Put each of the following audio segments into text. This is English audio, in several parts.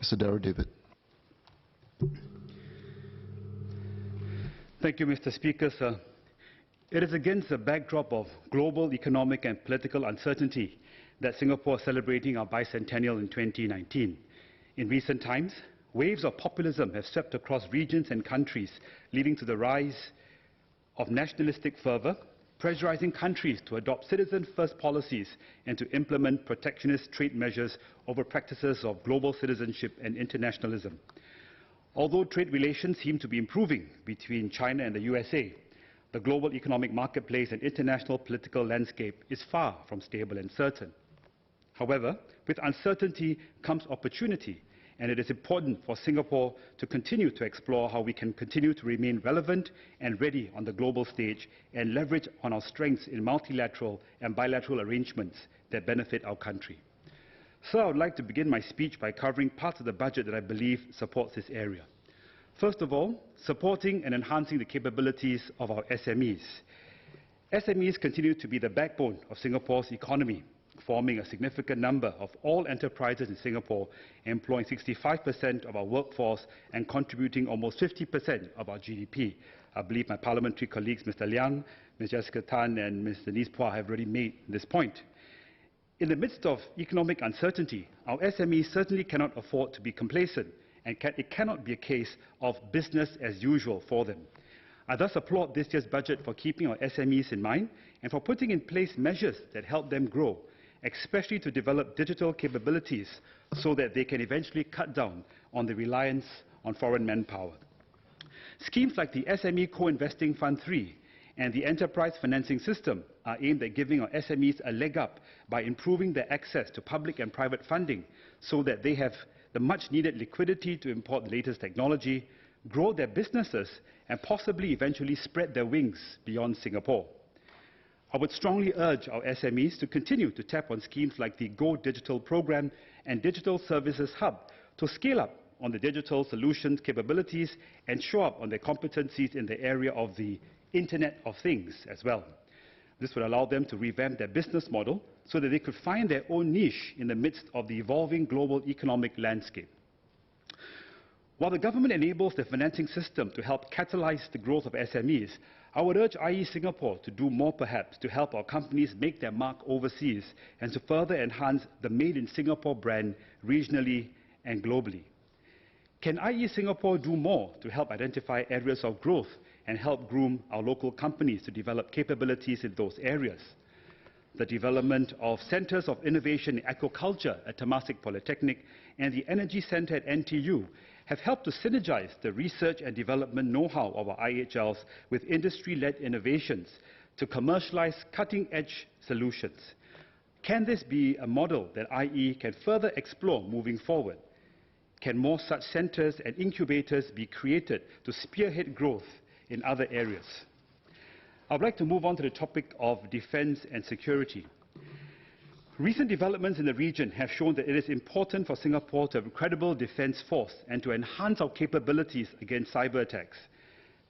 Mr. Darryl David. Thank you, Mr. Speaker, sir. It is against the backdrop of global economic and political uncertainty that Singapore is celebrating our bicentennial in 2019. In recent times, waves of populism have swept across regions and countries, leading to the rise of nationalistic fervor, pressurizing countries to adopt citizen-first policies and to implement protectionist trade measures over practices of global citizenship and internationalism. Although trade relations seem to be improving between China and the USA, the global economic marketplace and international political landscape is far from stable and certain. However, with uncertainty comes opportunity, and it is important for Singapore to continue to explore how we can continue to remain relevant and ready on the global stage and leverage on our strengths in multilateral and bilateral arrangements that benefit our country. So I would like to begin my speech by covering parts of the budget that I believe supports this area. First of all, supporting and enhancing the capabilities of our SMEs. SMEs continue to be the backbone of Singapore's economy, forming a significant number of all enterprises in Singapore, employing 65% of our workforce and contributing almost 50% of our GDP. I believe my parliamentary colleagues, Mr. Liang, Ms. Jessica Tan and Ms. Denise Phua have already made this point. In the midst of economic uncertainty, our SMEs certainly cannot afford to be complacent, and it cannot be a case of business as usual for them. I thus applaud this year's budget for keeping our SMEs in mind and for putting in place measures that help them grow, especially to develop digital capabilities so that they can eventually cut down on the reliance on foreign manpower. Schemes like the SME Co-Investing Fund 3 and the Enterprise Financing System are aimed at giving our SMEs a leg up by improving their access to public and private funding so that they have the much-needed liquidity to import the latest technology, grow their businesses, and possibly eventually spread their wings beyond Singapore. I would strongly urge our SMEs to continue to tap on schemes like the Go Digital program and Digital Services Hub to scale up on the digital solutions capabilities and show up on their competencies in the area of the Internet of Things as well. This would allow them to revamp their business model so that they could find their own niche in the midst of the evolving global economic landscape. While the government enables the financing system to help catalyze the growth of SMEs, I would urge IE Singapore to do more perhaps to help our companies make their mark overseas and to further enhance the Made in Singapore brand regionally and globally. Can IE Singapore do more to help identify areas of growth and help groom our local companies to develop capabilities in those areas? The development of Centres of Innovation in Aquaculture at Temasek Polytechnic and the Energy Centre at NTU have helped to synergize the research and development know-how of our IHLs with industry-led innovations to commercialize cutting-edge solutions. Can this be a model that IE can further explore moving forward? Can more such centres and incubators be created to spearhead growth in other areas? I would like to move on to the topic of defence and security. Recent developments in the region have shown that it is important for Singapore to have a credible defence force and to enhance our capabilities against cyber attacks.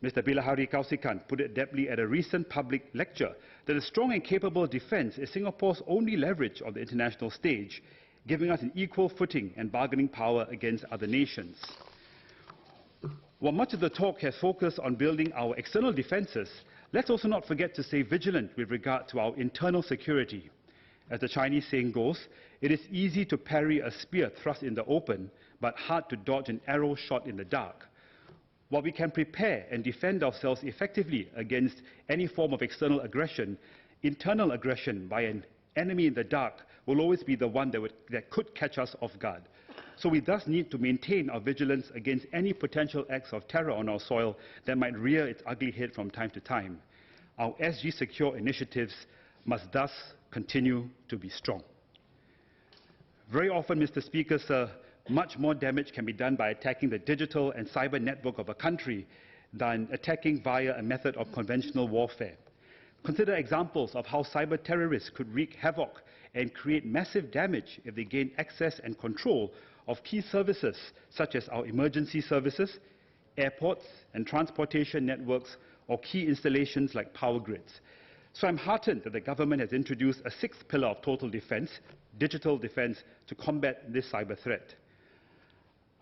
Mr. Bilahari Kausikan put it adeptly at a recent public lecture that a strong and capable defence is Singapore's only leverage on the international stage, giving us an equal footing and bargaining power against other nations. While much of the talk has focused on building our external defences, let's also not forget to stay vigilant with regard to our internal security. As the Chinese saying goes, it is easy to parry a spear thrust in the open, but hard to dodge an arrow shot in the dark. While we can prepare and defend ourselves effectively against any form of external aggression, internal aggression by an enemy in the dark will always be the one that could catch us off guard. So we thus need to maintain our vigilance against any potential acts of terror on our soil that might rear its ugly head from time to time. Our SG Secure initiatives must thus continue to be strong. Very often, Mr. Speaker, sir, much more damage can be done by attacking the digital and cyber network of a country than attacking via a method of conventional warfare. Consider examples of how cyber terrorists could wreak havoc and create massive damage if they gain access and control of key services such as our emergency services, airports and transportation networks, or key installations like power grids. So I'm heartened that the government has introduced a sixth pillar of total defence, digital defence, to combat this cyber threat.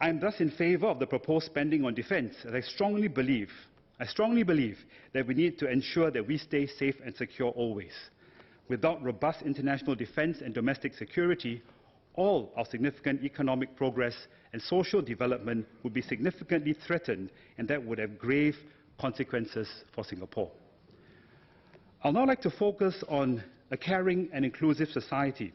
I am thus in favour of the proposed spending on defence, as I strongly believe that we need to ensure that we stay safe and secure always. Without robust international defence and domestic security, all our significant economic progress and social development would be significantly threatened, and that would have grave consequences for Singapore. I'd now like to focus on a caring and inclusive society.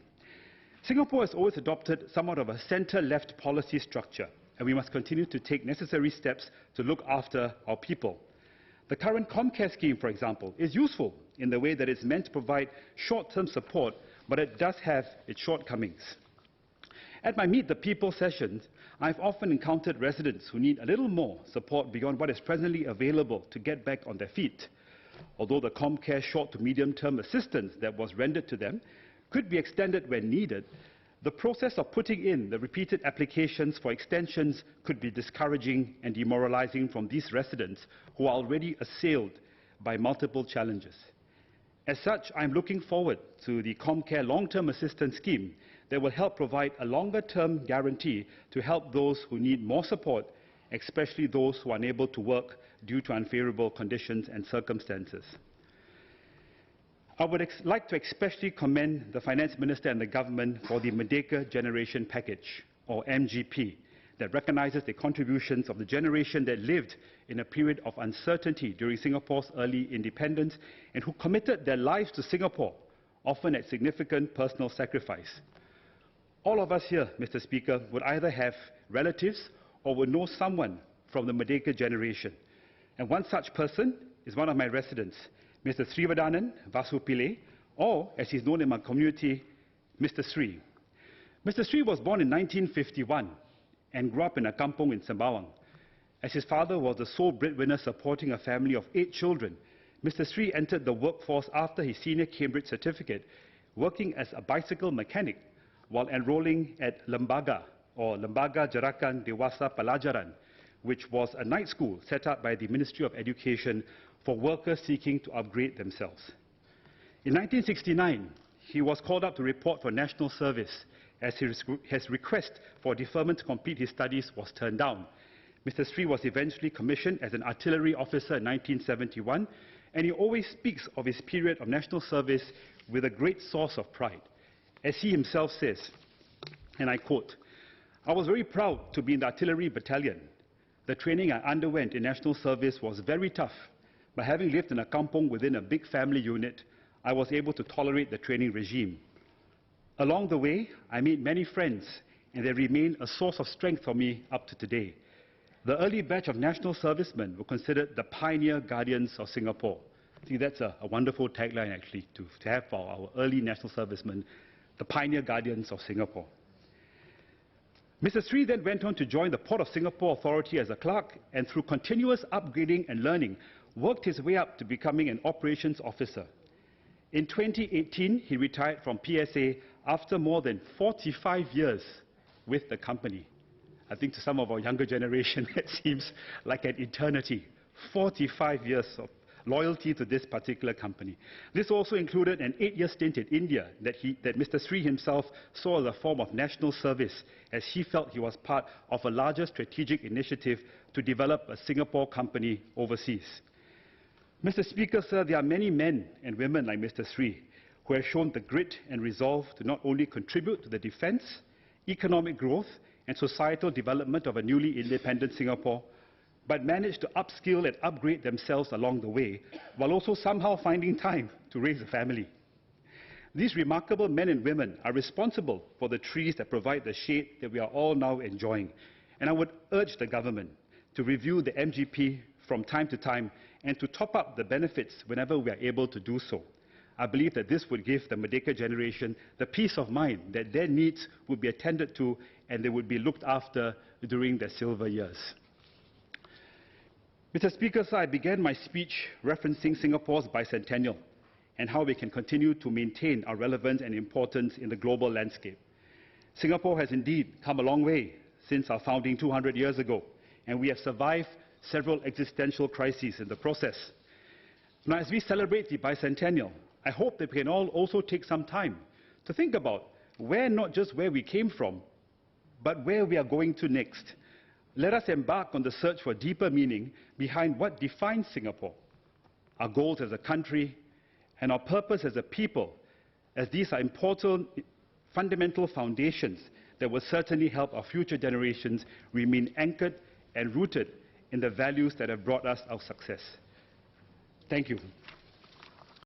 Singapore has always adopted somewhat of a centre-left policy structure, and we must continue to take necessary steps to look after our people. The current ComCare scheme, for example, is useful in the way that it's meant to provide short-term support, but it does have its shortcomings. At my Meet the People sessions, I've often encountered residents who need a little more support beyond what is presently available to get back on their feet. Although the ComCare short to medium-term assistance that was rendered to them could be extended when needed, the process of putting in the repeated applications for extensions could be discouraging and demoralizing from these residents who are already assailed by multiple challenges. As such, I am looking forward to the ComCare long-term assistance scheme that will help provide a longer-term guarantee to help those who need more support, especially those who are unable to work due to unfavourable conditions and circumstances. I would like to especially commend the Finance Minister and the Government for the Merdeka Generation Package, or MGP, that recognises the contributions of the generation that lived in a period of uncertainty during Singapore's early independence and who committed their lives to Singapore, often at significant personal sacrifice. All of us here, Mr. Speaker, would either have relatives or would know someone from the Merdeka generation. And one such person is one of my residents, Mr. Srivadanan Vasupillai, or, as he's known in my community, Mr. Sri. Mr. Sri was born in 1951 and grew up in a kampong in Sembawang. As his father was the sole breadwinner supporting a family of 8 children, Mr. Sri entered the workforce after his senior Cambridge certificate, working as a bicycle mechanic while enrolling at Lembaga, or Lembaga Jarakan Dewasa Pelajaran, which was a night school set up by the Ministry of Education for workers seeking to upgrade themselves. In 1969, he was called up to report for national service as his request for deferment to complete his studies was turned down. Mr. Sri was eventually commissioned as an artillery officer in 1971, and he always speaks of his period of national service with a great source of pride. As he himself says, and I quote, "I was very proud to be in the artillery battalion. The training I underwent in national service was very tough, but having lived in a kampong within a big family unit, I was able to tolerate the training regime. Along the way, I made many friends, and they remain a source of strength for me up to today. The early batch of national servicemen were considered the pioneer guardians of Singapore." I think that's a wonderful tagline, actually, to have for our early national servicemen, the pioneer guardians of Singapore. Mr. Sri then went on to join the Port of Singapore Authority as a clerk, and through continuous upgrading and learning, worked his way up to becoming an operations officer. In 2018, he retired from PSA after more than 45 years with the company. I think to some of our younger generation, it seems like an eternity. 45 years of loyalty to this particular company. This also included an 8-year stint in India that Mr. Sri himself saw as a form of national service, as he felt he was part of a larger strategic initiative to develop a Singapore company overseas. Mr. Speaker, sir, there are many men and women like Mr. Sri who have shown the grit and resolve to not only contribute to the defence, economic growth and societal development of a newly independent Singapore, but managed to upskill and upgrade themselves along the way, while also somehow finding time to raise a family. These remarkable men and women are responsible for the trees that provide the shade that we are all now enjoying. And I would urge the government to review the MGP from time to time and to top up the benefits whenever we are able to do so. I believe that this would give the Merdeka generation the peace of mind that their needs would be attended to and they would be looked after during their silver years. Mr. Speaker, sir, I began my speech referencing Singapore's bicentennial and how we can continue to maintain our relevance and importance in the global landscape. Singapore has indeed come a long way since our founding 200 years ago, and we have survived several existential crises in the process. Now, as we celebrate the bicentennial, I hope that we can all also take some time to think about not just where we came from, but where we are going to next. Let us embark on the search for deeper meaning behind what defines Singapore, our goals as a country, and our purpose as a people, as these are important, fundamental foundations that will certainly help our future generations remain anchored and rooted in the values that have brought us our success. Thank you.